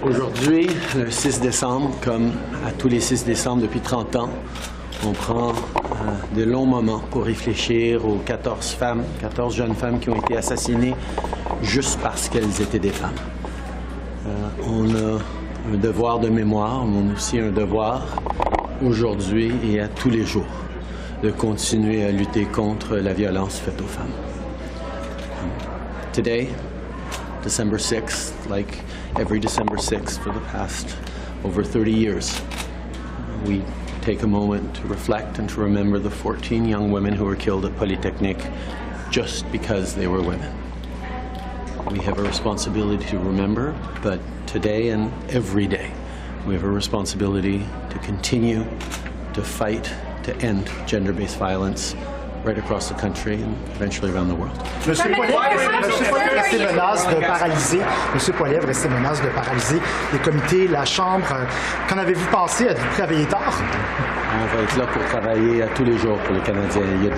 Aujourd'hui, le 6 décembre, comme à tous les 6 décembre depuis 30 ans, on prend de longs moments pour réfléchir aux 14 jeunes femmes qui ont été assassinées juste parce qu'elles étaient des femmes. On a un devoir de mémoire, mais on a aussi un devoir aujourd'hui et à tous les jours de continuer à lutter contre la violence faite aux femmes. Today, December 6th, like every December 6th for the past over 30 years, we take a moment to reflect and to remember the 14 young women who were killed at Polytechnique just because they were women. We have a responsibility to remember, but today and every day, we have a responsibility to continue to fight to end gender-based violence right across the country and eventually around the world. Monsieur Poilievre restait menace de paralyser. Monsieur Poilievre restait menace de paralyser les comités, la Chambre. Qu'en avez-vous pensé? Êtes-vous prêt à veiller tard? On va être là pour travailler à tous les jours pour les Canadiens. Il y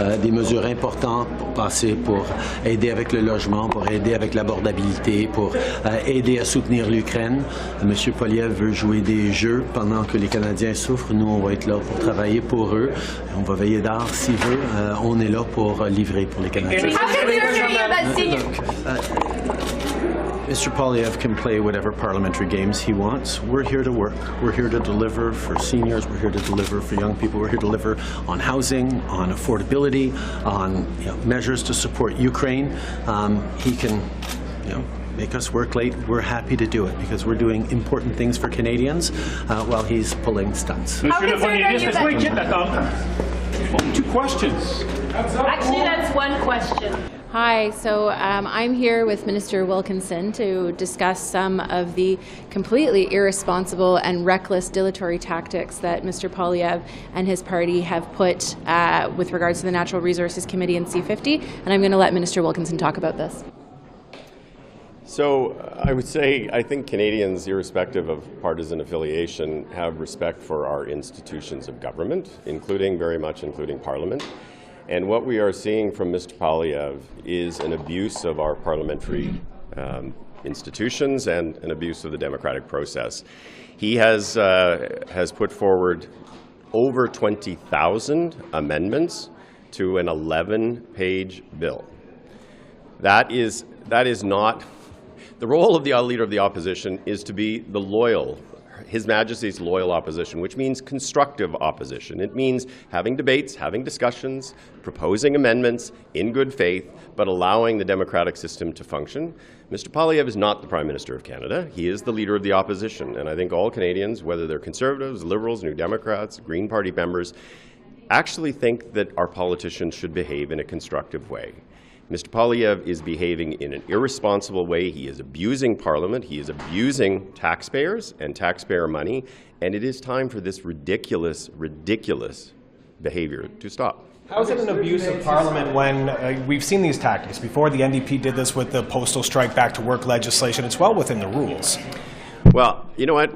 a des mesures importantes pour passer, pour aider avec le logement, pour aider avec l'abordabilité, pour aider à soutenir l'Ukraine. Monsieur Poilievre veut jouer des jeux pendant que les Canadiens souffrent. Nous, on va être là pour travailler pour eux. On va veiller d'art s'il veut. On est là pour livrer pour les Canadiens. Mr. Poilievre can play whatever parliamentary games he wants. We're here to work. We're here to deliver for seniors. We're here to deliver for young people. We're here to deliver on housing, on affordability, on measures to support Ukraine. He can, make us work late. We're happy to do it because we're doing important things for Canadians while he's pulling stunts. Monsieur le Premier ministre, est-ce qu'il attend? Two questions. Actually, that's one question. Hi, so I'm here with Minister Wilkinson to discuss some of the completely irresponsible and reckless dilatory tactics that Mr. Poilievre and his party have put with regards to the Natural Resources Committee and C-50, and I'm going to let Minister Wilkinson talk about this. So I would say I think Canadians, irrespective of partisan affiliation, have respect for our institutions of government, very much including Parliament. And what we are seeing from Mr. Poilievre is an abuse of our parliamentary institutions and an abuse of the democratic process. He has put forward over 20,000 amendments to an 11-page bill. That is not. The role of the Leader of the Opposition is to be the loyal, His Majesty's loyal opposition, which means constructive opposition. It means having debates, having discussions, proposing amendments in good faith, but allowing the democratic system to function. Mr. Poilievre is not the Prime Minister of Canada. He is the Leader of the Opposition. And I think all Canadians, whether they're Conservatives, Liberals, New Democrats, Green Party members, actually think that our politicians should behave in a constructive way. Mr. Poilievre is behaving in an irresponsible way. He is abusing Parliament. He is abusing taxpayers and taxpayer money. And it is time for this ridiculous, ridiculous behavior to stop. How is it an abuse of Parliament when we've seen these tactics before? The NDP did this with the postal strike back to work legislation. It's well within the rules. Well, you know what?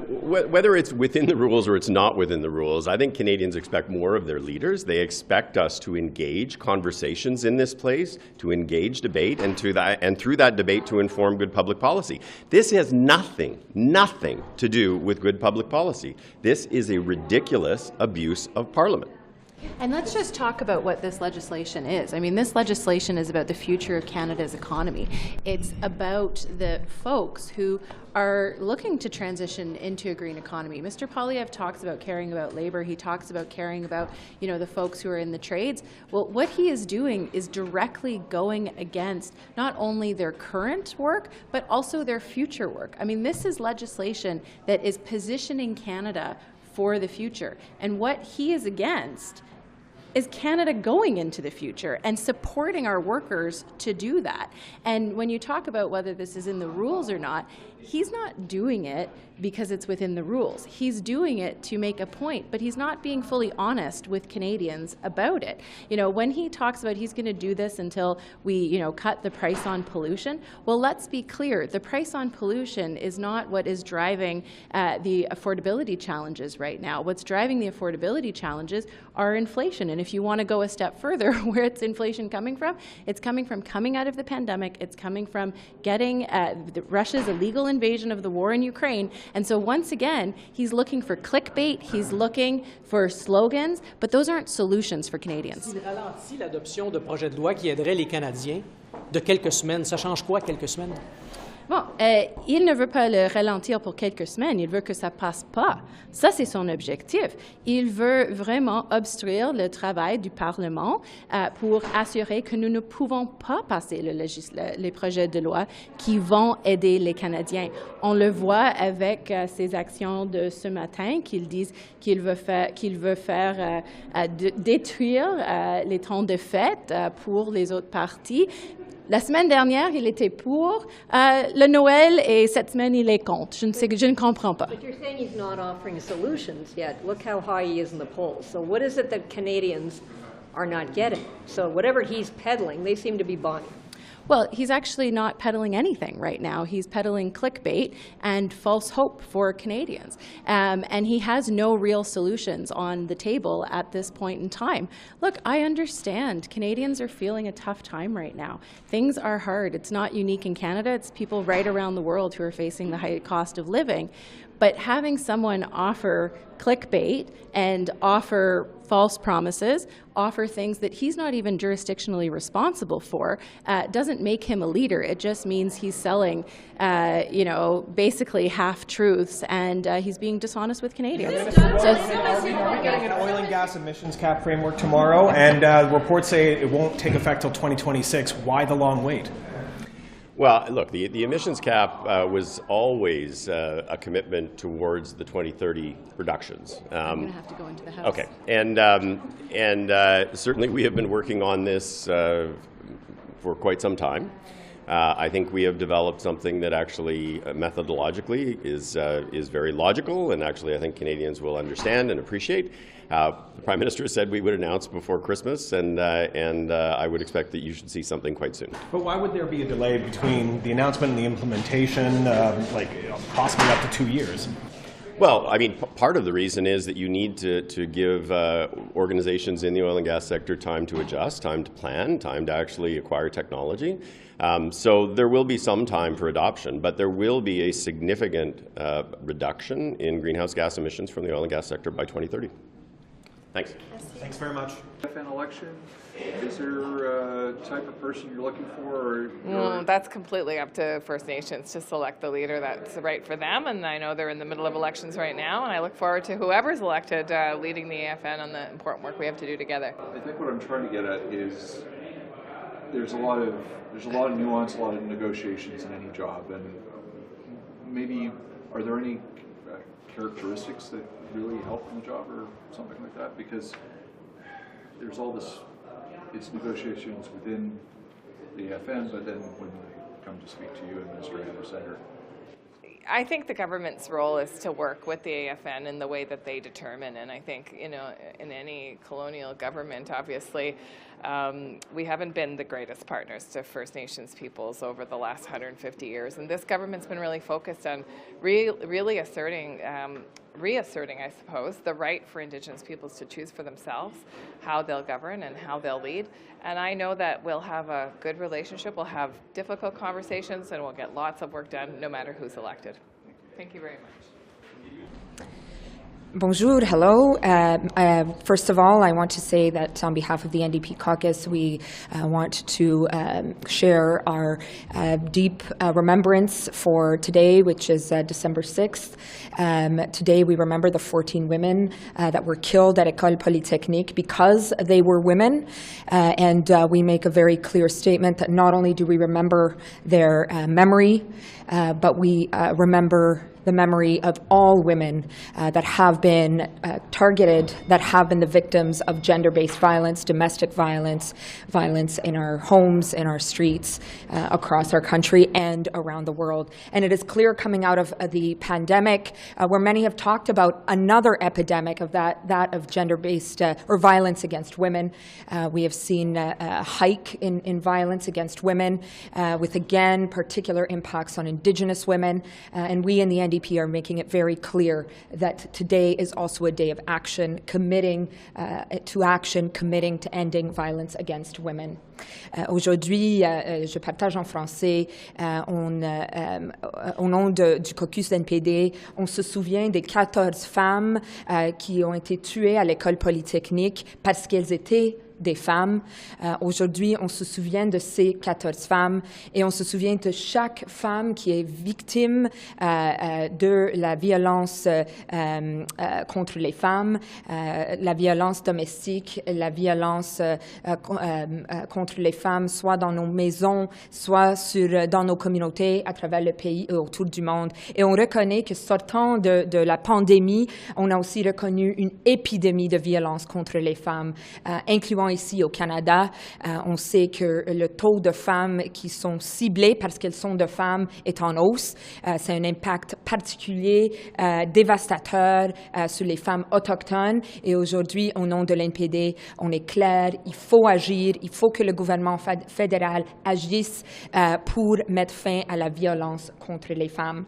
Whether it's within the rules or it's not within the rules, I think Canadians expect more of their leaders. They expect us to engage conversations in this place, to engage debate, and through that debate to inform good public policy. This has nothing to do with good public policy. This is a ridiculous abuse of Parliament. And let's just talk about what this legislation is. I mean, this legislation is about the future of Canada's economy. It's about the folks who are looking to transition into a green economy. Mr. Poilievre talks about caring about labor. He talks about caring about, the folks who are in the trades. Well, what he is doing is directly going against not only their current work, but also their future work. I mean, this is legislation that is positioning Canada for the future. And what he is against is Canada going into the future and supporting our workers to do that. And when you talk about whether this is in the rules or not, he's not doing it because it's within the rules. He's doing it to make a point, but he's not being fully honest with Canadians about it. When he talks about he's going to do this until we, cut the price on pollution, well, let's be clear. The price on pollution is not what is driving the affordability challenges right now. What's driving the affordability challenges are inflation and And if you want to go a step further, where it's inflation coming from? It's coming from coming out of the pandemic. It's coming from getting Russia's illegal invasion of the war in Ukraine. And so once again, he's looking for clickbait. He's looking for slogans, but those aren't solutions for Canadians. Il ralentit l'adoption de projets de loi qui aideraient les Canadiens de quelques semaines. Ça change quoi, quelques semaines? Bon, il ne veut pas le ralentir pour quelques semaines, il veut que ça passe pas. Ça, c'est son objectif. Il veut vraiment obstruer le travail du Parlement pour assurer que nous ne pouvons pas passer les projets de loi qui vont aider les Canadiens. On le voit avec ses actions de ce matin, qu'il dit qu'il veut faire détruire les temps de fête pour les autres partis. La semaine dernière, il était pour le Noël et cette semaine, il est contre. Je ne comprends pas. But you're saying he's not offering solutions yet. Look how high he is in the polls. So what is it that Canadians are not getting? So whatever he's peddling, they seem to be buying. Well, he's actually not peddling anything right now. He's peddling clickbait and false hope for Canadians. And he has no real solutions on the table at this point in time. Look, I understand Canadians are feeling a tough time right now. Things are hard. It's not unique in Canada. It's people right around the world who are facing the high cost of living. But having someone offer clickbait and offer false promises, offer things that he's not even jurisdictionally responsible for, doesn't make him a leader. It just means he's selling, basically half-truths, and he's being dishonest with Canadians. Are we getting an oil and gas emissions cap framework tomorrow? And reports say it won't take effect till 2026. Why the long wait? Well, look, the emissions cap was always a commitment towards the 2030 reductions. I'm going to have to go into the House. Okay, and certainly we have been working on this for quite some time. I think we have developed something that actually methodologically is very logical, and actually I think Canadians will understand and appreciate. The Prime Minister said we would announce before Christmas, and I would expect that you should see something quite soon. But why would there be a delay between the announcement and the implementation, possibly up to 2 years? Well, I mean, part of the reason is that you need to give organizations in the oil and gas sector time to adjust, time to plan, time to actually acquire technology. So there will be some time for adoption, but there will be a significant reduction in greenhouse gas emissions from the oil and gas sector by 2030. Thanks. Thanks very much. FN election, is there a type of person you're looking for? Or that's completely up to First Nations to select the leader that's right for them, and I know they're in the middle of elections right now, and I look forward to whoever's elected leading the AFN on the important work we have to do together. I think what I'm trying to get at is there's a lot of nuance, a lot of negotiations in any job, and maybe are there any characteristics that really help in the job or something like that? Because there's all this, it's negotiations within the FN, but then when they come to speak to you, administrative or senator. I think the government's role is to work with the AFN in the way that they determine, and I think, in any colonial government, obviously, we haven't been the greatest partners to First Nations peoples over the last 150 years, and this government's been really focused on really reasserting, I suppose, the right for Indigenous peoples to choose for themselves how they'll govern and how they'll lead. And I know that we'll have a good relationship, we'll have difficult conversations, and we'll get lots of work done no matter who's elected. Thank you very much. Bonjour, hello. First of all, I want to say that on behalf of the NDP caucus, we want to share our deep remembrance for today, which is December 6th. Today we remember the 14 women that were killed at École Polytechnique because they were women, and we make a very clear statement that not only do we remember their memory, but we remember the memory of all women that have been targeted, that have been the victims of gender-based violence, domestic violence, violence in our homes, in our streets, across our country and around the world. And it is clear coming out of the pandemic, where many have talked about another epidemic of that of gender-based or violence against women. We have seen a hike in violence against women, with again particular impacts on Indigenous women, and we in the NDP are making it very clear that today is also a day of action, committing to ending violence against women. Aujourd'hui, je partage en français, au nom du caucus NPD, on se souvient des 14 femmes qui ont été tuées à l'École Polytechnique parce qu'elles étaient des femmes. Aujourd'hui, on se souvient de ces 14 femmes et on se souvient de chaque femme qui est victime de la violence contre les femmes, la violence domestique, la violence contre les femmes, soit dans nos maisons, soit dans nos communautés à travers le pays et autour du monde. Et on reconnaît que sortant de la pandémie, on a aussi reconnu une épidémie de violence contre les femmes, incluant ici au Canada. On sait que le taux de femmes qui sont ciblées parce qu'elles sont de femmes est en hausse. C'est un impact particulier, dévastateur sur les femmes autochtones. Et aujourd'hui, au nom de l'NPD, on est clair, il faut agir, il faut que le gouvernement fédéral agisse pour mettre fin à la violence contre les femmes.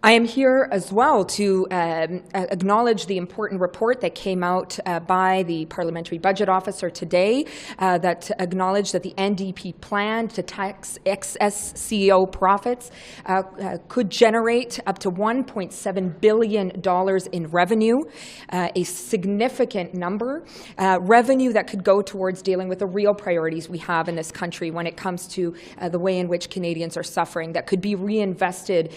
I am here as well to acknowledge the important report that came out by the Parliamentary Budget Officer today that acknowledged that the NDP plan to tax excess CEO profits could generate up to $1.7 billion in revenue, a significant number, revenue that could go towards dealing with the real priorities we have in this country when it comes to the way in which Canadians are suffering, that could be reinvested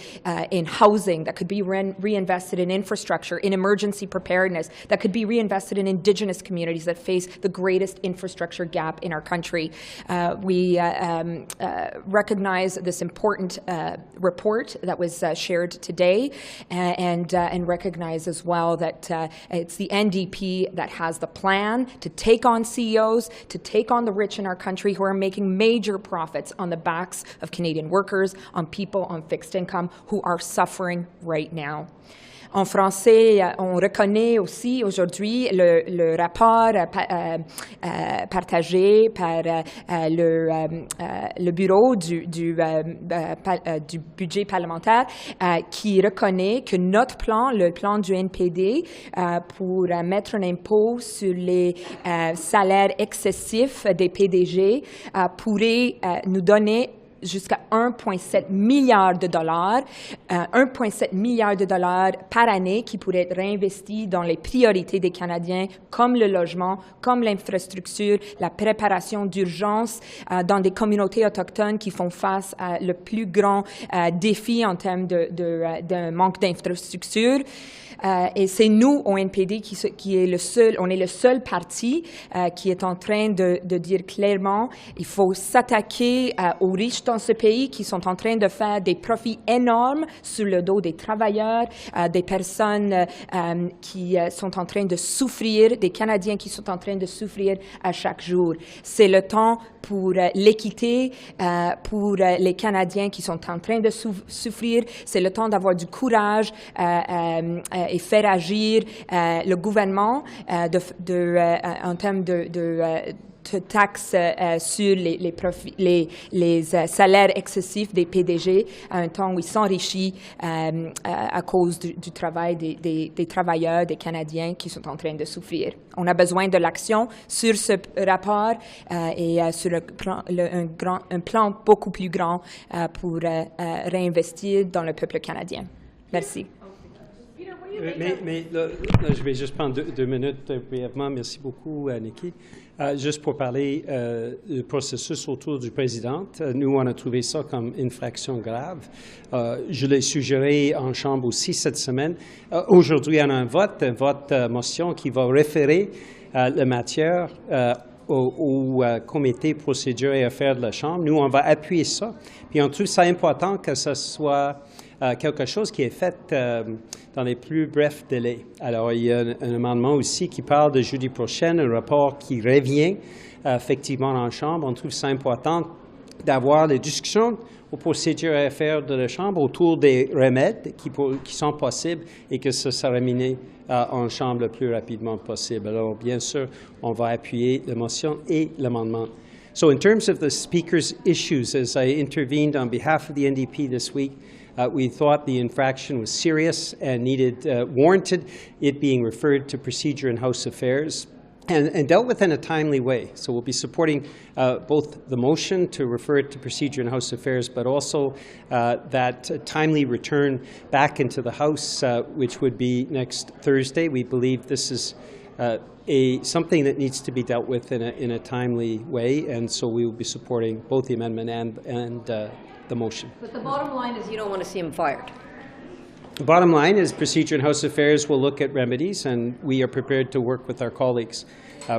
in housing, that could be reinvested in infrastructure, in emergency preparedness, that could be reinvested in Indigenous communities that face the greatest infrastructure gap in our country. We recognize this important report that was shared today and recognize as well that it's the NDP that has the plan to take on CEOs, to take on the rich in our country who are making major profits on the backs of Canadian workers, on people on fixed income who are suffering right now. En français, on reconnaît aussi aujourd'hui le rapport partagé par le bureau du budget parlementaire qui reconnaît que notre plan, le plan du NPD, pour mettre un impôt sur les salaires excessifs des PDG pourrait nous donner jusqu'à 1,7 milliard de dollars, 1,7 milliard de dollars par année qui pourraient être réinvestis dans les priorités des Canadiens, comme le logement, comme l'infrastructure, la préparation d'urgence dans des communautés autochtones qui font face à le plus grand défi en termes de manque d'infrastructure. Et c'est nous, au NPD, qui est le seul parti qui est en train de dire clairement il faut s'attaquer aux riches dans ce pays qui sont en train de faire des profits énormes sur le dos des travailleurs, des personnes qui sont en train de souffrir, des Canadiens qui sont en train de souffrir à chaque jour. C'est le temps pour l'équité, pour les Canadiens qui sont en train de souffrir. C'est le temps d'avoir du courage et faire agir le gouvernement en termes de taxes sur les salaires excessifs des PDG à un temps où ils s'enrichissent à cause du travail des travailleurs, des Canadiens qui sont en train de souffrir. On a besoin de l'action sur ce rapport et sur un plan beaucoup plus grand pour réinvestir dans le peuple canadien. Merci. Mais là, je vais juste prendre deux minutes brièvement. Merci beaucoup, Nikki. Juste pour parler du processus autour du président. Nous, on a trouvé ça comme infraction grave. Je l'ai suggéré en Chambre aussi cette semaine. Aujourd'hui, on a un vote motion qui va référer la matière au comité procédure et affaires de la Chambre. Nous, on va appuyer ça. Puis on trouve ça important que ce soit quelque chose qui est fait dans les plus brefs délais. Alors, il y a un amendement aussi qui parle de jeudi prochain, un rapport qui revient effectivement en Chambre. On trouve ça important d'avoir des discussions aux procédures et affaires de la Chambre autour des remèdes qui sont possibles et que ça sera mené en Chambre le plus rapidement possible. Alors, bien sûr, on va appuyer la motion et l'amendement. So in terms of the Speaker's issues, as I intervened on behalf of the NDP this week, we thought the infraction was serious and warranted it being referred to Procedure and House Affairs and dealt with in a timely way. So we'll be supporting both the motion to refer it to Procedure and House Affairs, but also that timely return back into the House, which would be next Thursday. We believe this is something that needs to be dealt with in a timely way, and so we will be supporting both the amendment and the motion. But the bottom line is you don't want to see him fired. The bottom line is Procedure and House Affairs will look at remedies, and we are prepared to work with our colleagues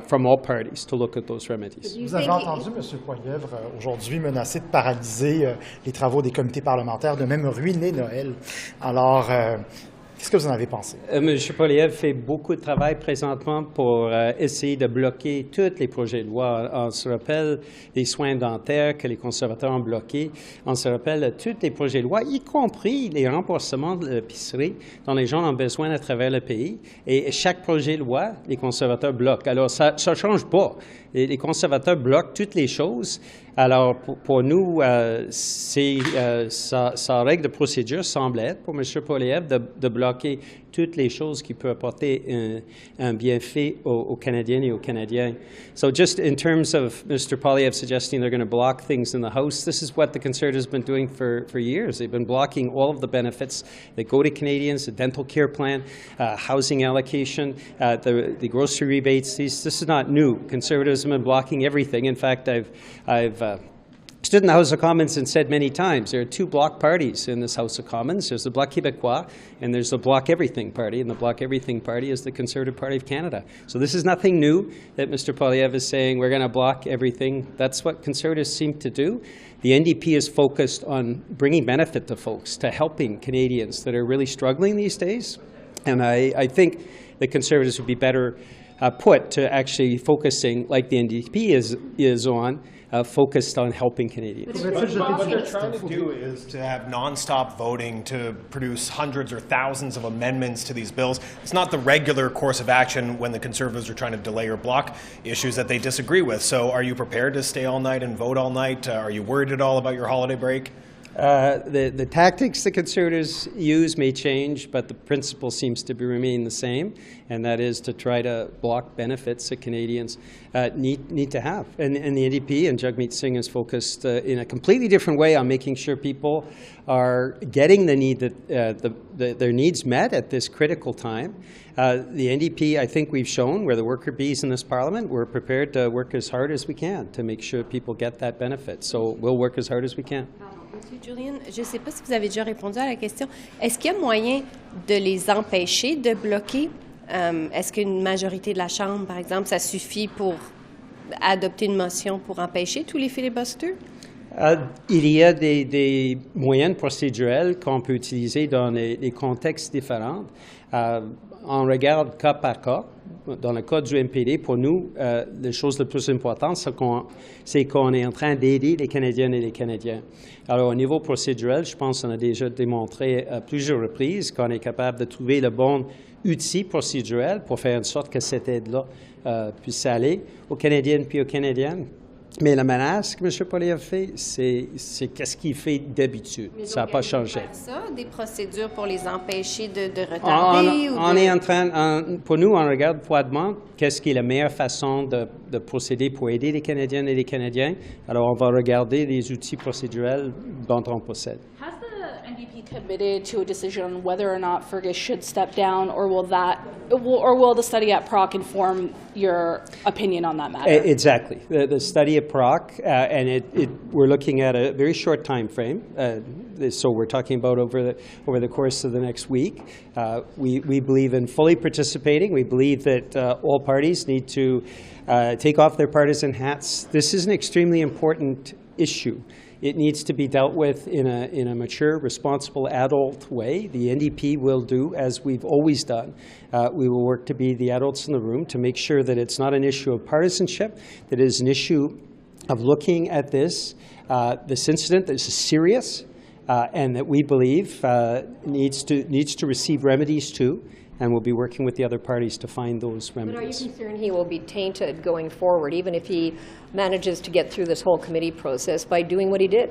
from all parties to look at those remedies. Vous avez entendu M. Poilievre aujourd'hui menacer de paralyser les travaux des comités parlementaires, de même ruiner Noël. Alors, qu'est-ce que vous en avez pensé? M. Poilievre fait beaucoup de travail présentement pour essayer de bloquer tous les projets de loi. On se rappelle les soins dentaires que les conservateurs ont bloqués. On se rappelle tous les projets de loi, y compris les remboursements de l'épicerie dont les gens ont besoin à travers le pays. Et chaque projet de loi, les conservateurs bloquent. Alors, ça ne change pas. Les conservateurs bloquent toutes les choses. Alors, pour nous, sa règle de procédure semble être, pour M. Poilievre, de bloquer toutes les choses qui peuvent apporter un bienfait aux Canadiennes et aux Canadiens. So just in terms of Mr. Poilievre suggesting they're going to block things in the House, this is what the Conservatives have been doing for years. They've been blocking all of the benefits that go to Canadians, the dental care plan, housing allocation, the grocery rebates. This is not new. Conservatives have been blocking everything. In fact, I've stood in the House of Commons and said many times, there are two bloc parties in this House of Commons. There's the Bloc Québécois, and there's the Bloc Everything Party, and the Bloc Everything Party is the Conservative Party of Canada. So this is nothing new that Mr. Poilievre is saying we're going to block everything. That's what Conservatives seem to do. The NDP is focused on bringing benefit to folks, to helping Canadians that are really struggling these days. And I think the Conservatives would be better put to actually focusing, like the NDP is on, focused on helping Canadians. What they're trying to do is to have nonstop voting to produce hundreds or thousands of amendments to these bills. It's not the regular course of action when the Conservatives are trying to delay or block issues that they disagree with. So are you prepared to stay all night and vote all night? Are you worried at all about your holiday break? The tactics the Conservatives use may change, but the principle seems to remain the same, and that is to try to block benefits that Canadians need to have. And the NDP and Jagmeet Singh is focused in a completely different way on making sure people are getting the need that their needs met at this critical time. The NDP, I think we've shown, we're the worker bees in this Parliament. We're prepared to work as hard as we can to make sure people get that benefit. So we'll work as hard as we can. Monsieur Julian, je ne sais pas si vous avez déjà répondu à la question. Est-ce qu'il y a moyen de les empêcher de bloquer? Est-ce qu'une majorité de la Chambre, par exemple, ça suffit pour adopter une motion pour empêcher tous les filibusters? Il y a des moyens procédurels qu'on peut utiliser dans des contextes différents. On regarde cas par cas. Dans le cas du MPD, pour nous, la chose la plus importante, c'est qu'on est en train d'aider les Canadiennes et les Canadiens. Alors, au niveau procédural, je pense qu'on a déjà démontré à plusieurs reprises qu'on est capable de trouver le bon outil procédural pour faire en sorte que cette aide-là puisse aller aux Canadiennes puis aux Canadiens. Mais la menace que M. Poilievre fait, c'est qu'est-ce qu'il fait d'habitude. Ça n'a pas changé. Ça, des procédures pour les empêcher de retarder? On est en train, pour nous, on regarde froidement qu'est-ce qui est la meilleure façon de procéder pour aider les Canadiennes et les Canadiens. Alors, on va regarder les outils procédurels dont on possède. Has the NDP committed to a decision on whether or not Fergus should step down, or will the study at Proc inform your opinion on that matter? Exactly. The study at Proc, and we're looking at a very short time frame. So we're talking about over the course of the next week. We believe in fully participating. We believe that all parties need to take off their partisan hats. This is an extremely important issue. It needs to be dealt with in a mature, responsible, adult way. The NDP will do as we've always done. We will work to be the adults in the room to make sure that it's not an issue of partisanship, that it is an issue of looking at this incident that is serious and that we believe needs to receive remedies too. and we'll be working with the other parties to find those But are you remedies. concerned he will be tainted going forward, even if he manages to get through this whole committee process by doing what he did?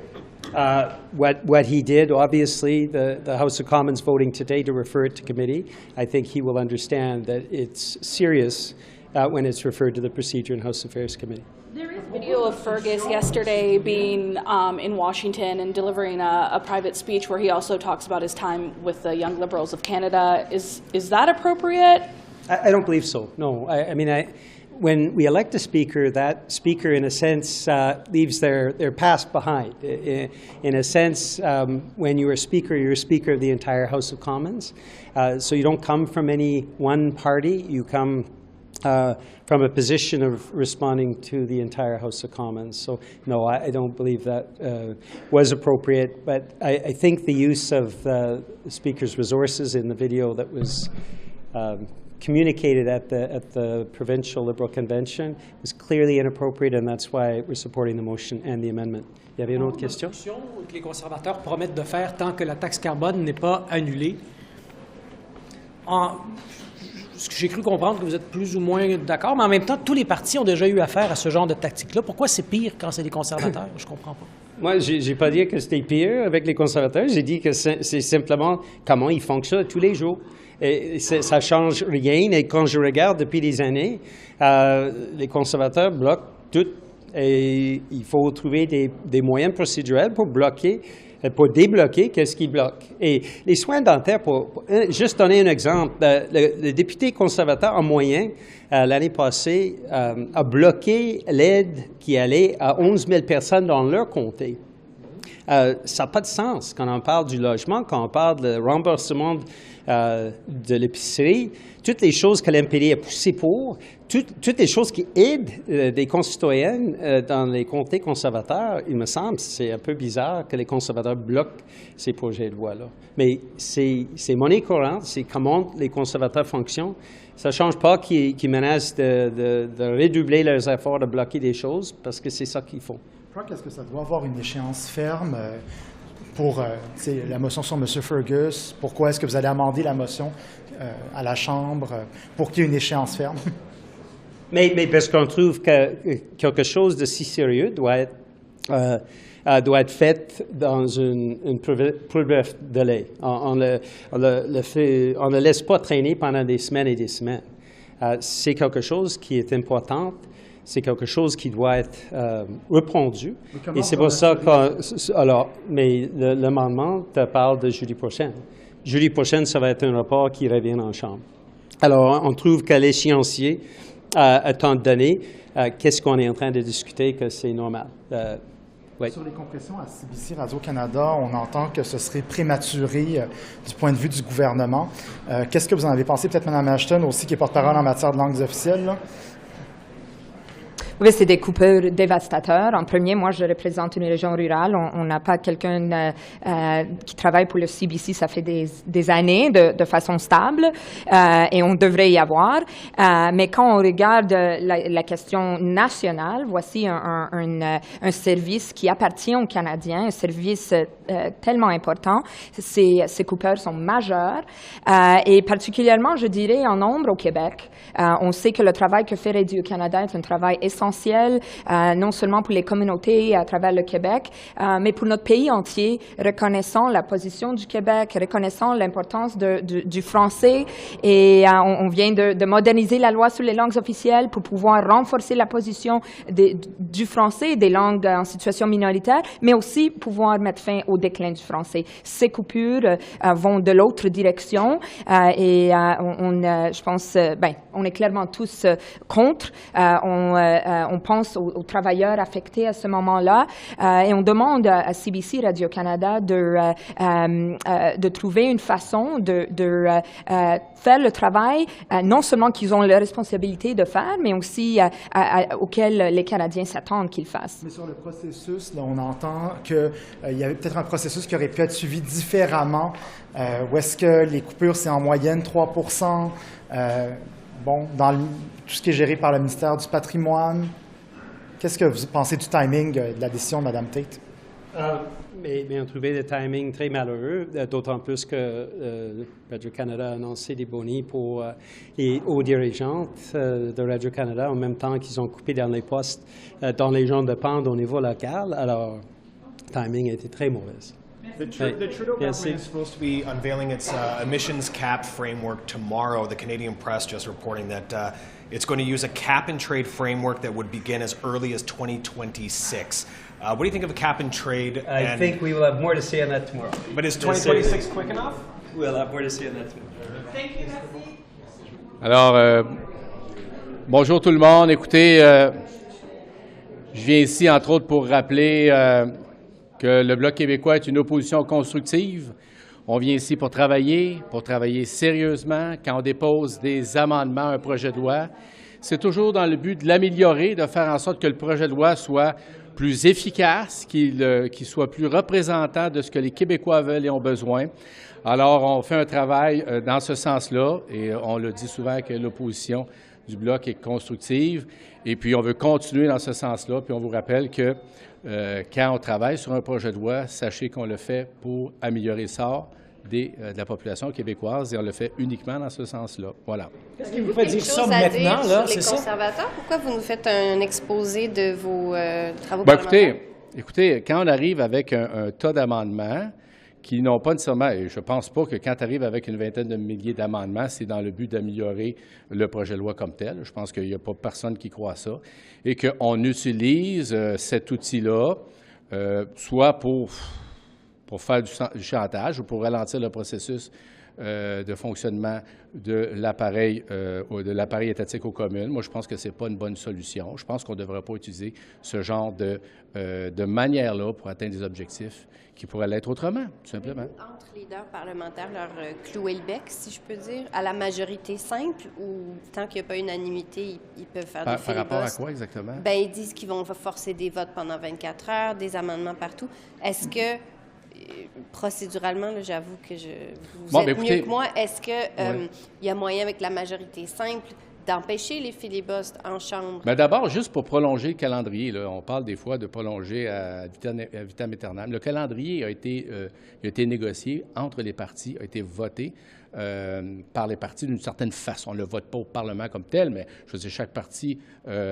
What he did, obviously, the House of Commons voting today to refer it to committee, I think he will understand that it's serious when it's referred to the Procedure and House Affairs Committee. There is video of Fergus yesterday being in Washington and delivering a private speech where he also talks about his time with the Young Liberals of Canada. Is that appropriate? I don't believe so, no. I mean, when we elect a speaker, that speaker, in a sense, leaves their past behind. In a sense, when you're a speaker of the entire House of Commons. So you don't come from any one party. You come from a position of responding to the entire House of Commons. So, no, I don't believe that was appropriate. But I think the use of the Speaker's resources in the video that was communicated at the Provincial Liberal Convention was clearly inappropriate, and that's why we're supporting the motion and the amendment. Il y avait une autre question? Que les conservateurs promettent de faire tant que la taxe carbone n'est pas annulée. J'ai cru comprendre que vous êtes plus ou moins d'accord, mais en même temps, tous les partis ont déjà eu affaire à ce genre de tactique-là. Pourquoi c'est pire quand c'est les conservateurs? Je comprends pas. Moi, j'ai pas dit que c'était pire avec les conservateurs. J'ai dit que c'est simplement comment ils fonctionnent tous les jours. Et ça change rien. Et quand je regarde depuis des années, les conservateurs bloquent tout. Et il faut trouver des moyens procédurels pour bloquer. Pour débloquer, qu'est-ce qui bloque? Et les soins dentaires, pour juste donner un exemple, le député conservateur en moyen, l'année passée, a bloqué l'aide qui allait à 11 000 personnes dans leur comté. Ça n'a pas de sens quand on parle du logement, quand on parle de remboursement de l'épicerie, toutes les choses que l'MPD a poussées pour, toutes les choses qui aident des concitoyennes dans les comtés conservateurs, il me semble, c'est un peu bizarre que les conservateurs bloquent ces projets de loi-là. Mais c'est monnaie courante, c'est comment les conservateurs fonctionnent. Ça ne change pas qu'ils menacent de redoubler leurs efforts de bloquer des choses, parce que c'est ça qu'ils font. Est-ce que ça doit avoir une échéance ferme pour la motion sur M. Fergus? Pourquoi est-ce que vous allez amender la motion à la Chambre pour qu'il y ait une échéance ferme? Mais parce qu'on trouve que quelque chose de si sérieux doit être fait dans un plus bref délai. On ne laisse pas traîner pendant des semaines et des semaines. C'est quelque chose qui est important. C'est quelque chose qui doit être répondu. Et c'est pour ça que... Alors, mais l'amendement te parle de jeudi prochain. Jeudi prochain, ça va être un rapport qui revient en Chambre. Alors, on trouve qu'à l'échéancier, à temps donné, qu'est-ce qu'on est en train de discuter, que c'est normal. Oui. Sur les compressions à CBC Radio-Canada, on entend que ce serait prématuré du point de vue du gouvernement. Qu'est-ce que vous en avez pensé? Peut-être Mme Ashton aussi, qui est porte-parole en matière de langues officielles, là? Oui, c'est des coupures dévastateurs. En premier, moi, je représente une région rurale. On n'a pas quelqu'un qui travaille pour le CBC, ça fait des années de façon stable, et on devrait y avoir. Mais quand on regarde la question nationale, voici un service qui appartient aux Canadiens, un service tellement important. Ces coupures sont majeures, et particulièrement, je dirais, en nombre au Québec. On sait que le travail que fait Radio-Canada est un travail essentiel, non seulement pour les communautés à travers le Québec, mais pour notre pays entier, reconnaissant la position du Québec, reconnaissant l'importance du français. Et on vient de moderniser la loi sur les langues officielles pour pouvoir renforcer la position du français, des langues en situation minoritaire, mais aussi pouvoir mettre fin au déclin du français. Ces coupures vont de l'autre direction, et je pense, on est clairement tous contre. On pense aux travailleurs affectés à ce moment-là, et on demande à CBC Radio-Canada de trouver une façon de faire le travail, non seulement qu'ils ont la responsabilité de faire, mais aussi auquel les Canadiens s'attendent qu'ils fassent. Mais sur le processus, là, on entend qu'il y avait peut-être un processus qui aurait pu être suivi différemment. Où est-ce que les coupures, c'est en moyenne 3 dans tout ce qui est géré par le ministère du Patrimoine. Qu'est-ce que vous pensez du timing de la décision de Mme Tate? Mais on trouvait le timing très malheureux, d'autant plus que Radio-Canada a annoncé des bonus pour les hauts dirigeantes de Radio-Canada en même temps qu'ils ont coupé dans les postes dans les gens de pente au niveau local. Alors, le timing a été très mauvais. The Trudeau government is supposed to be unveiling its emissions cap framework tomorrow. The Canadian press just reporting that it's going to use a cap-and-trade framework that would begin as early as 2026. What do you think of a cap-and-trade? I think we will have more to say on that tomorrow. But is 2026 quick enough? We'll have more to say on that tomorrow. Thank you, merci. Alors, bonjour tout le monde. Écoutez, je viens ici, entre autres, pour rappeler que le Bloc québécois est une opposition constructive. On vient ici pour travailler sérieusement. Quand on dépose des amendements à un projet de loi, c'est toujours dans le but de l'améliorer, de faire en sorte que le projet de loi soit plus efficace, qu'il soit plus représentant de ce que les Québécois veulent et ont besoin. Alors, on fait un travail dans ce sens-là, et on le dit souvent que l'opposition du Bloc est constructive, et puis on veut continuer dans ce sens-là, puis on vous rappelle que quand on travaille sur un projet de loi, sachez qu'on le fait pour améliorer le sort de la population québécoise, et on le fait uniquement dans ce sens-là. Voilà. Qu'est-ce qui vous fait dire ça maintenant, là, c'est ça? Sur les conservateurs, pourquoi vous nous faites un exposé de vos travaux parlementaires? Écoutez, quand on arrive avec un tas d'amendements qui n'ont pas nécessairement, et je ne pense pas que quand tu arrives avec une vingtaine de milliers d'amendements, c'est dans le but d'améliorer le projet de loi comme tel. Je pense qu'il n'y a pas personne qui croit ça. Et qu'on utilise cet outil-là, soit pour faire du chantage ou pour ralentir le processus de fonctionnement de l'appareil étatique aux communes. Moi, je pense que ce n'est pas une bonne solution. Je pense qu'on ne devrait pas utiliser ce genre de manière-là pour atteindre des objectifs qui pourraient l'être autrement, tout simplement. Entre leaders parlementaires, leur clouer le bec, si je peux dire, à la majorité simple, ou tant qu'il n'y a pas unanimité, ils peuvent faire des filibusters. Par rapport à quoi exactement? Bien, ils disent qu'ils vont forcer des votes pendant 24 heures, des amendements partout. Est-ce que procéduralement, là, j'avoue que vous êtes mieux que moi. Est-ce qu'il y a moyen, avec la majorité simple, d'empêcher les filibusters en Chambre? Bien, d'abord, juste pour prolonger le calendrier, là, on parle des fois de prolonger à vitam aeternam. Le calendrier a été négocié entre les partis, a été voté par les partis d'une certaine façon. On ne le vote pas au Parlement comme tel, mais je veux dire, chaque parti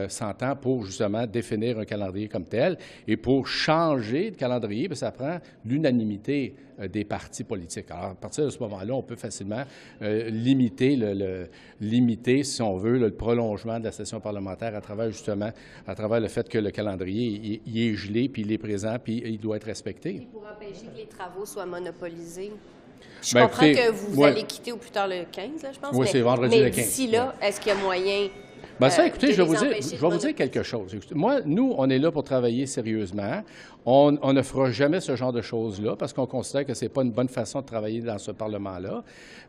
s'entend pour justement définir un calendrier comme tel. Et pour changer de calendrier, bien, ça prend l'unanimité des partis politiques. Alors, à partir de ce moment-là, on peut facilement limiter, si on veut, le prolongement de la session parlementaire à travers le fait que le calendrier il est gelé, puis il est présent, puis il doit être respecté. Et pour empêcher que les travaux soient monopolisés? Je Bien, comprends écoutez, que vous allez quitter au plus tard le 15, là, je pense. Oui, c'est vendredi le 15. Mais d'ici là, est-ce qu'il y a moyen Bien, ça, écoutez, je vais vous vous dire quelque chose. Écoutez, nous, on est là pour travailler sérieusement. On ne fera jamais ce genre de choses-là parce qu'on considère que ce n'est pas une bonne façon de travailler dans ce Parlement-là.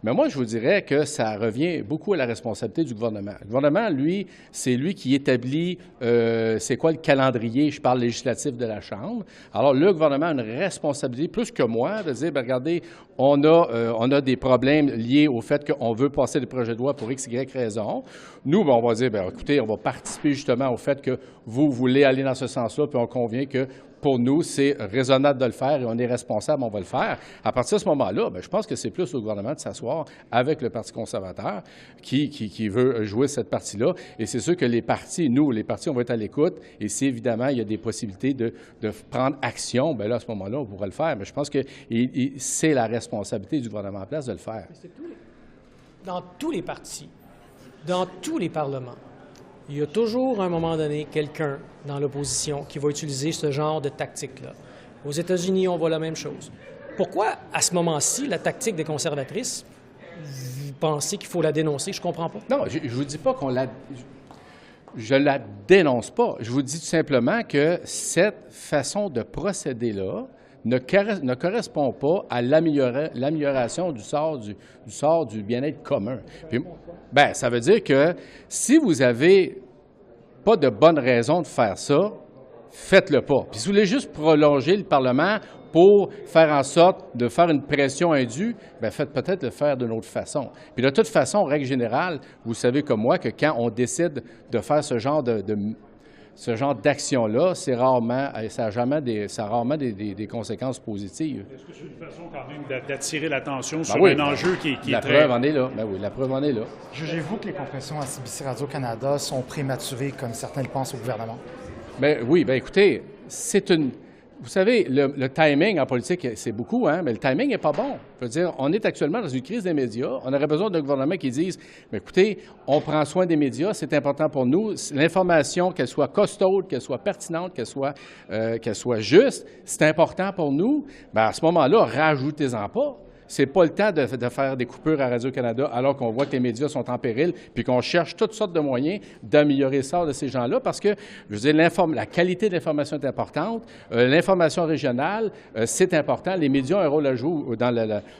Mais moi, je vous dirais que ça revient beaucoup à la responsabilité du gouvernement. Le gouvernement, lui, c'est lui qui établit c'est quoi le calendrier, je parle législatif de la Chambre. Alors, le gouvernement a une responsabilité, plus que moi, de dire, bien, regardez, on a des problèmes liés au fait qu'on veut passer des projets de loi pour X, Y raison. Nous, bien, on va dire, bien, écoutez, on va participer justement au fait que vous voulez aller dans ce sens-là, puis on convient que pour nous, c'est raisonnable de le faire et on est responsable, on va le faire. À partir de ce moment-là, bien, je pense que c'est plus au gouvernement de s'asseoir avec le Parti conservateur qui veut jouer cette partie-là. Et c'est sûr que les partis, on va être à l'écoute. Et si, évidemment, il y a des possibilités de prendre action, bien là, à ce moment-là, on pourra le faire. Mais je pense que c'est la responsabilité du gouvernement en place de le faire. Dans tous les partis, dans tous les parlements, il y a toujours, à un moment donné, quelqu'un dans l'opposition qui va utiliser ce genre de tactique-là. Aux États-Unis, on voit la même chose. Pourquoi, à ce moment-ci, la tactique des conservatrices, vous pensez qu'il faut la dénoncer? Je ne comprends pas. Non, je ne vous dis pas je la dénonce pas. Je vous dis tout simplement que cette façon de procéder-là ne correspond pas à l'amélioration du sort du bien-être commun. Puis, bien, ça veut dire que si vous n'avez pas de bonne raison de faire ça, faites-le pas. Puis si vous voulez juste prolonger le Parlement pour faire en sorte de faire une pression indue, bien, faites peut-être le faire d'une autre façon. Puis de toute façon, règle générale, vous savez comme moi que quand on décide de faire ce genre ce genre d'action-là, ça a rarement des conséquences positives. Est-ce que c'est une façon quand même d'attirer l'attention sur oui, un enjeu qui est la très... preuve en est là. Ben oui, la preuve en est là. Jugez-vous que les compressions à CBC Radio-Canada sont prématurées, comme certains le pensent au gouvernement? Ben oui, ben écoutez, vous savez, le timing en politique, c'est beaucoup, hein, mais le timing n'est pas bon. Je veux dire, on est actuellement dans une crise des médias. On aurait besoin d'un gouvernement qui dise, mais écoutez, on prend soin des médias, c'est important pour nous. L'information, qu'elle soit costaude, qu'elle soit pertinente, qu'elle soit juste, c'est important pour nous. Bien, à ce moment-là, rajoutez-en pas. C'est pas le temps de faire des coupures à Radio-Canada alors qu'on voit que les médias sont en péril puis qu'on cherche toutes sortes de moyens d'améliorer le sort de ces gens-là parce que, je veux dire, la qualité de l'information est importante, l'information régionale, c'est important. Les médias ont un rôle à jouer,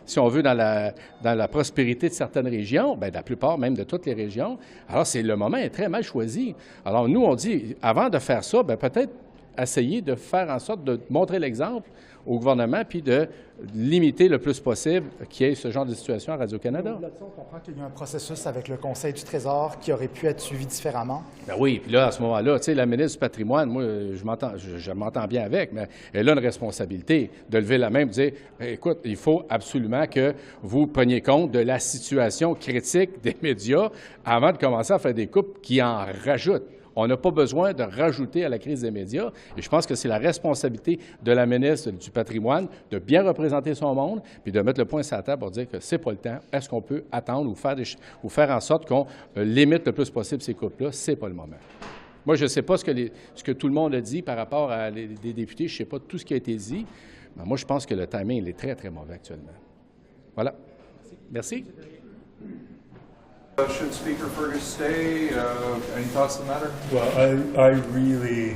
si on veut, dans la prospérité de certaines régions, bien, de la plupart même de toutes les régions. Alors, le moment est très mal choisi. Alors, nous, on dit, avant de faire ça, bien, peut-être essayer de faire en sorte de montrer l'exemple au gouvernement puis de limiter le plus possible qu'il y ait ce genre de situation à Radio-Canada. Là-dessus, on comprend qu'il y a eu un processus avec le Conseil du Trésor qui aurait pu être suivi différemment. Ben oui, puis là, à ce moment-là, tu sais, la ministre du Patrimoine, moi, je m'entends bien avec, mais elle a une responsabilité de lever la main et de dire, écoute, il faut absolument que vous preniez compte de la situation critique des médias avant de commencer à faire des coupes qui en rajoutent. On n'a pas besoin de rajouter à la crise des médias. Et je pense que c'est la responsabilité de la ministre du Patrimoine de bien représenter son monde puis de mettre le point sur la table pour dire que c'est pas le temps. Est-ce qu'on peut attendre ou faire en sorte qu'on limite le plus possible ces coupes-là? C'est pas le moment. Moi, je ne sais pas ce que tout le monde a dit par rapport à des députés. Je ne sais pas tout ce qui a été dit. Mais moi, je pense que le timing il est très, très mauvais actuellement. Voilà. Merci. Should Speaker Fergus stay? Any thoughts on the matter? Well, I really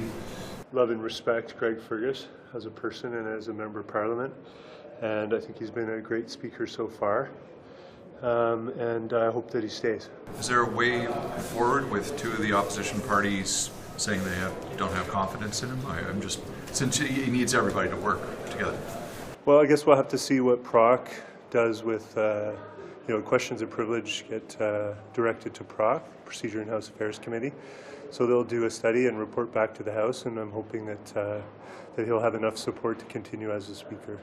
love and respect Greg Fergus as a person and as a member of Parliament, and I think he's been a great speaker so far, and I hope that he stays. Is there a way forward with two of the opposition parties saying they don't have confidence in him? I'm just, since he needs everybody to work together. Well, I guess we'll have to see what PROC does with questions of privilege get directed to PROC, Procedure and House Affairs Committee. So they'll do a study and report back to the House, and I'm hoping that he'll have enough support to continue as a Speaker.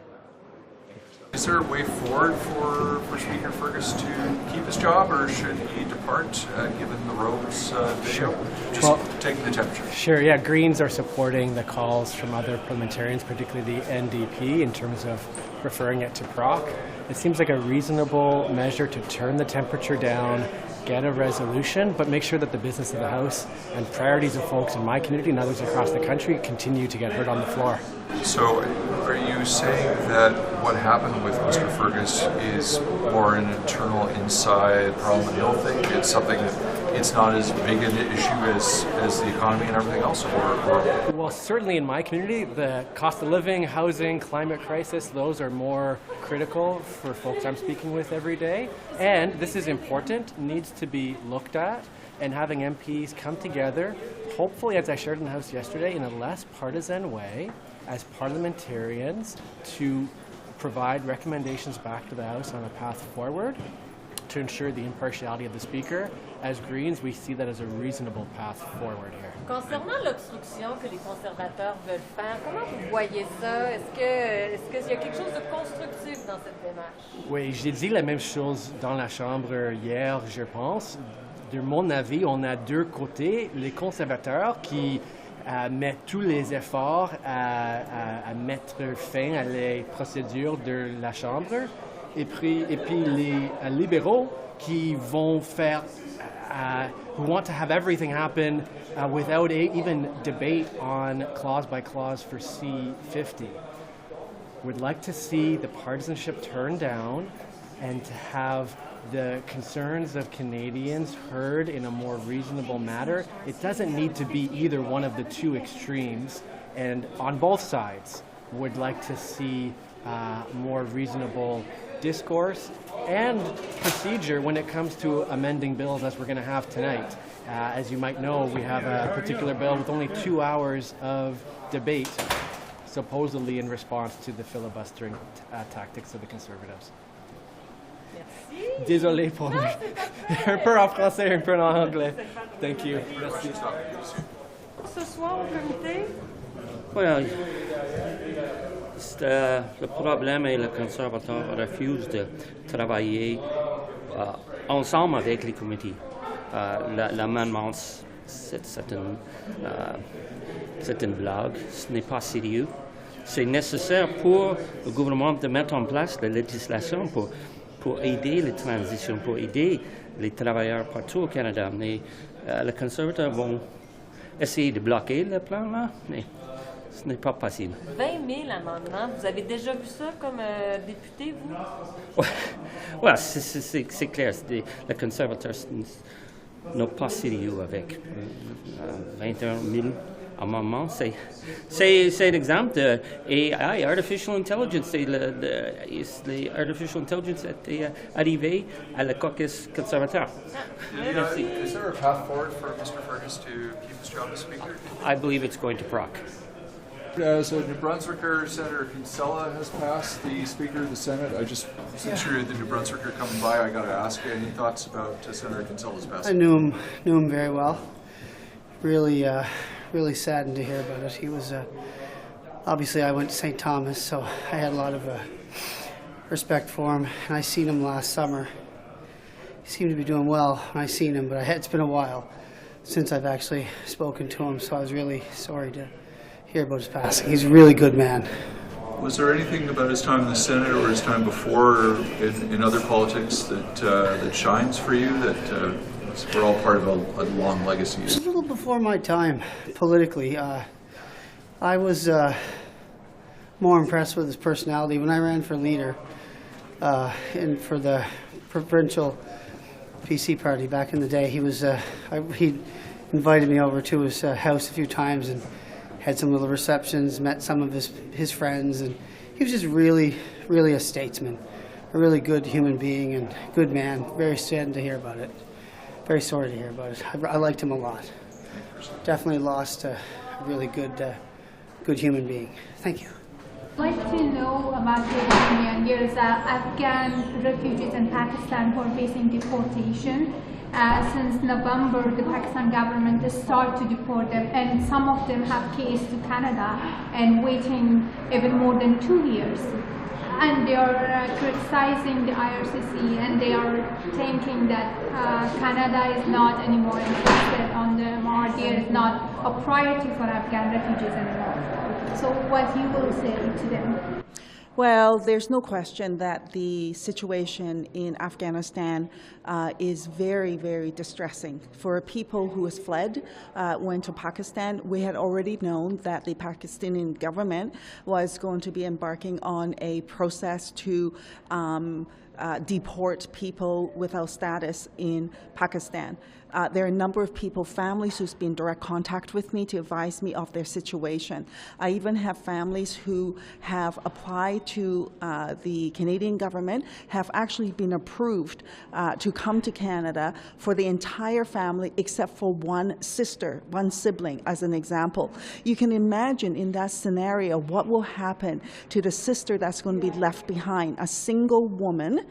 Is there a way forward for Speaker Fergus to keep his job, or should he depart, given the Rose video? Just taking the temperature. Sure, yeah. Greens are supporting the calls from other parliamentarians, particularly the NDP, in terms of referring it to PROC. It seems like a reasonable measure to turn the temperature down, get a resolution, but make sure that the business of the House and priorities of folks in my community and others across the country continue to get heard on the floor. So are you saying that what happened with Mr. Fergus is more an internal inside Parliament Hill thing? It's something that it's not as big an issue as the economy and everything else? Or? Well, certainly in my community, the cost of living, housing, climate crisis, those are more critical for folks I'm speaking with every day. And this is important, needs to be looked at, and having MPs come together, hopefully, as I shared in the House yesterday, in a less partisan way, as parliamentarians, to provide recommendations back to the House on a path forward to ensure the impartiality of the Speaker. As Greens, we see that as a reasonable path forward here. Concernant l'obstruction que les conservateurs veulent faire, comment vous voyez ça? Est-ce qu'il y a quelque chose de constructif dans cette démarche? Oui, j'ai dit la même chose dans la Chambre hier, je pense. De mon avis, on a deux côtés. Les conservateurs qui mettent tous les efforts à mettre fin à les procédures de la Chambre. Et puis les libéraux qui vont faire, who want to have everything happen without even debate on clause by clause for C-50. Would like to see the partisanship turned down and to have the concerns of Canadians heard in a more reasonable manner. It doesn't need to be either one of the two extremes, and on both sides would like to see more reasonable discourse and procedure when it comes to amending bills, as we're going to have tonight. As you might know, we have a particular bill with only 2 hours of debate, supposedly in response to the filibustering tactics of the Conservatives. Merci. Désolé pour un peu en français, un peu en anglais. Thank you. Merci. ce soir au comité? Well, le problème est que les conservateurs refusent de travailler ensemble avec les comités. L'amendement, c'est une blague, ce n'est pas sérieux. C'est nécessaire pour le gouvernement de mettre en place la législation pour aider les transitions, pour aider les travailleurs partout au Canada. Mais les conservateurs vont essayer de bloquer le plan là, mais ce n'est pas possible. 20 000 amendements. Vous avez déjà vu ça comme député, vous? Oui, c'est clair. Les conservateurs n'ont pas sérieux avec 21 000 amendements. C'est un exemple de AI, Artificial Intelligence. L'artificial Intelligence est arrivé à la caucus conservateur. Is there a path forward for Mr. Fergus to keep his job as Speaker? I believe it's going to Proc. So New Brunswicker Senator Kinsella has passed the Speaker of the Senate. Since you're the New Brunswicker coming by, I got to ask you, any thoughts about Senator Kinsella's passing? I knew him very well. Really saddened to hear about it. He was, obviously I went to St. Thomas, so I had a lot of respect for him. And I seen him last summer. He seemed to be doing well when I seen him, but it's been a while since I've actually spoken to him, so I was really sorry to hear about his passing. He's a really good man. Was there anything about his time in the Senate or his time before in other politics that shines for you, that we're all part of a long legacy? It was a little before my time politically. I was more impressed with his personality. When I ran for leader and for the provincial PC party back in the day, he invited me over to his house a few times and had some little receptions, met some of his friends, and he was just really a statesman, a really good human being and good man. Very sad to hear about it. Very sorry to hear about it. I liked him a lot. Definitely lost a really good human being. Thank you. I'd like to know about your opinion. There's Afghan refugees in Pakistan who are facing deportation. Since November, the Pakistan government has started to deport them, and some of them have cases to Canada and waiting even more than 2 years. And they are criticizing the IRCC, and they are thinking that Canada is not anymore interested on them, or there is not a priority for Afghan refugees anymore. So what you will say to them? Well, there's no question that the situation in Afghanistan is very, very distressing. For people who has fled, went to Pakistan, we had already known that the Pakistani government was going to be embarking on a process to deport people without status in Pakistan. There are a number of people, families who's been in direct contact with me to advise me of their situation. I even have families who have applied to the Canadian government, have actually been approved to come to Canada for the entire family except for one sibling, as an example. You can imagine in that scenario what will happen to the sister that's going to be left behind. A single woman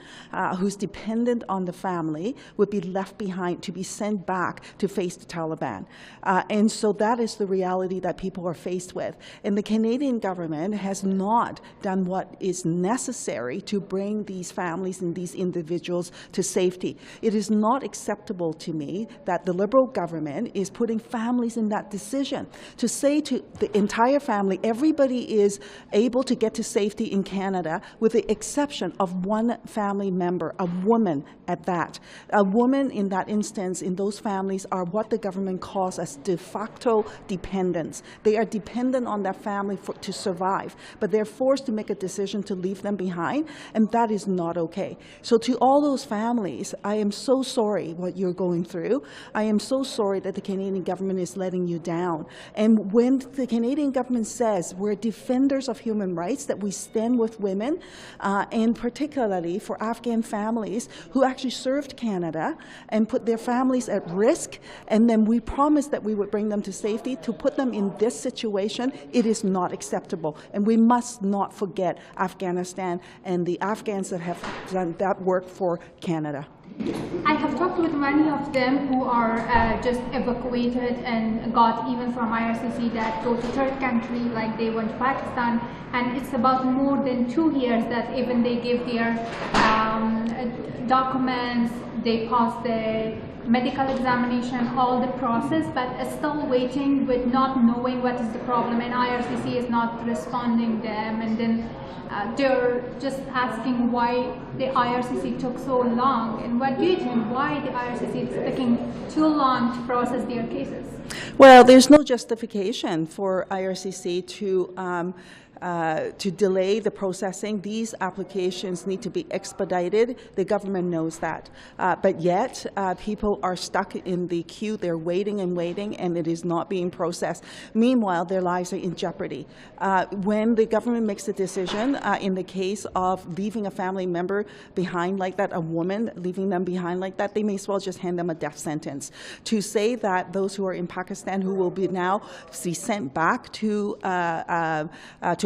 who's dependent on the family would be left behind to be sent back to face the Taliban. And so that is the reality that people are faced with. And the Canadian government has not done what is necessary to bring these families and these individuals to safety. It is not acceptable to me that the Liberal government is putting families in that decision. To say to the entire family, everybody is able to get to safety in Canada with the exception of one family member, a woman at that. A woman in that instance, in those families, are what the government calls as de facto dependents. They are dependent on that family to survive, but they're forced to make a decision to leave them behind, and that is not okay. So to all those families, I am so sorry what you're going through. I am so sorry that the Canadian government is letting you down. And when the Canadian government says we're defenders of human rights, that we stand with women, and particularly for Afghan families who actually served Canada and put their families at risk, and then we promised that we would bring them to safety, to put them in this situation, it is not acceptable. And we must not forget Afghanistan and the Afghans that have done that work for Canada. I have talked with many of them who are just evacuated and got even from IRCC that go to third country, like they went to Pakistan, and it's about more than 2 years that even they give their documents, they pass the medical examination, all the process, but still waiting with not knowing what is the problem, and IRCC is not responding them, and then they're just asking why the IRCC took so long. And what do you think, why the IRCC is taking too long to process their cases? Well, there's no justification for IRCC to delay the processing. These applications need to be expedited. The government knows that. But yet, people are stuck in the queue. They're waiting and waiting, and it is not being processed. Meanwhile, their lives are in jeopardy. When the government makes a decision, in the case of leaving a family member behind like that, a woman leaving them behind like that, they may as well just hand them a death sentence. To say that those who are in Pakistan who will be now sent back to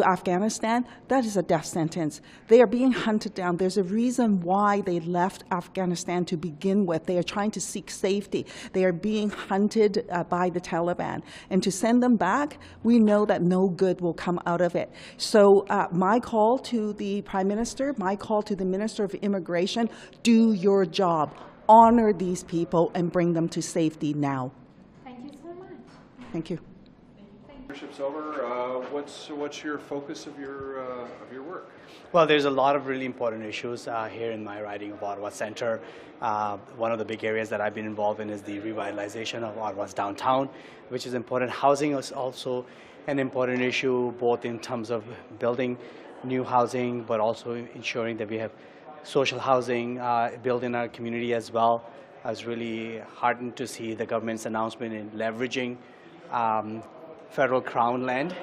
Afghanistan, that is a death sentence. They are being hunted down. There's a reason why they left Afghanistan to begin with. They are trying to seek safety. They are being hunted by the Taliban. And to send them back, we know that no good will come out of it. So my call to the Prime Minister, my call to the Minister of Immigration, do your job. Honor these people and bring them to safety now. Thank you so much. Thank you. Leadership's over. What's your focus of your work? Well, there's a lot of really important issues here in my riding of Ottawa Centre. One of the big areas that I've been involved in is the revitalization of Ottawa's downtown, which is important. Housing is also an important issue, both in terms of building new housing, but also ensuring that we have social housing built in our community as well. I was really heartened to see the government's announcement in leveraging federal crown land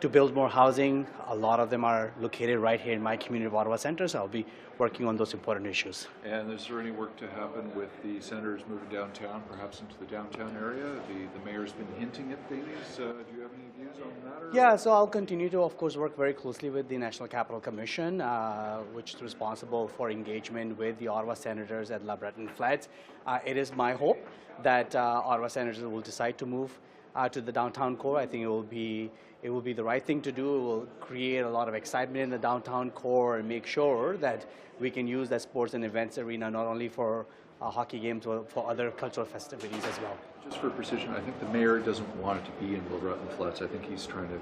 to build more housing. A lot of them are located right here in my community of Ottawa Centre, so I'll be working on those important issues. And is there any work to happen with the senators moving downtown, perhaps into the downtown area? The mayor's been hinting at things. Do you have any views on that? Or? Yeah, so I'll continue to, of course, work very closely with the National Capital Commission, which is responsible for engagement with the Ottawa senators at La Breton Flats. It is my hope that Ottawa senators will decide to move to the downtown core. I think it will be the right thing to do. It will create a lot of excitement in the downtown core and make sure that we can use that sports and events arena not only for hockey games, but for other cultural festivities as well. Just for precision, I think the mayor doesn't want it to be in La Breton Flats. I think he's trying to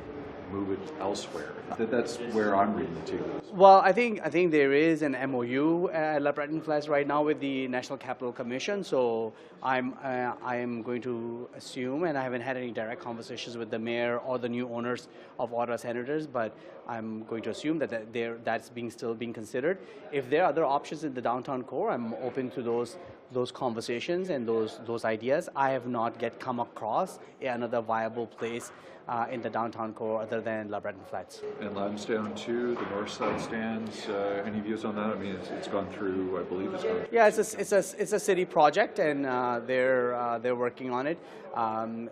move it elsewhere. That's where I'm reading the tea leaves. Well, I think there is an MOU at La Breton Flats right now with the National Capital Commission. So I am going to assume, and I haven't had any direct conversations with the mayor or the new owners of Ottawa Senators, but I'm going to assume that that's still being considered. If there are other options in the downtown core, I'm open to those conversations and those ideas. I have not yet come across another viable place in the downtown core other than La Breton Flats. And Lansdowne too, the north side stands. Any views on that? I mean, it's gone through. I believe it's gone through. Yeah, it's a city project, and they're working on it.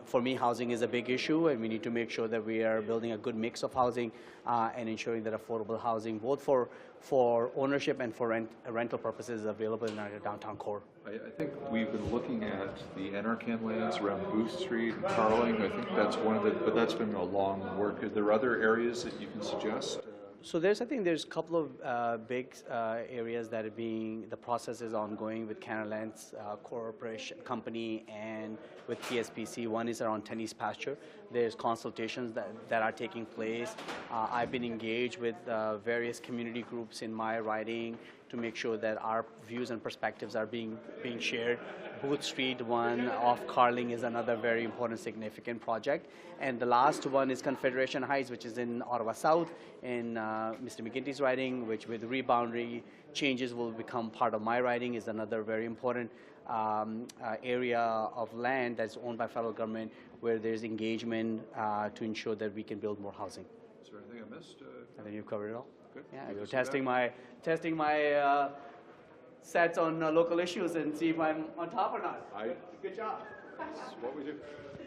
For me, housing is a big issue, and we need to make sure that we are building a good mix of housing and ensuring that affordable housing, both for ownership and for rental purposes, is available in our downtown core. I think we've been looking at the NRCan lands around Booth Street and Carling. I think that's one of the, but that's been a long work. Are there other areas that you can suggest? So I think there's a couple of big areas that are the process is ongoing with Canada Lands Corporation Company and with PSPC. One is around Tenny's Pasture. There's consultations that are taking place. I've been engaged with various community groups in my riding to make sure that our views and perspectives are being shared. Booth Street, one off Carling, is another very important, significant project. And the last one is Confederation Heights, which is in Ottawa South, in Mr. McGinty's riding, which with reboundary changes will become part of my riding, is another very important area of land that's owned by federal government where there's engagement to ensure that we can build more housing. Is there anything I missed? I think you've covered it all. Good. Yeah, you're testing my sets on local issues and see if I'm on top or not. Good job. That's what we do.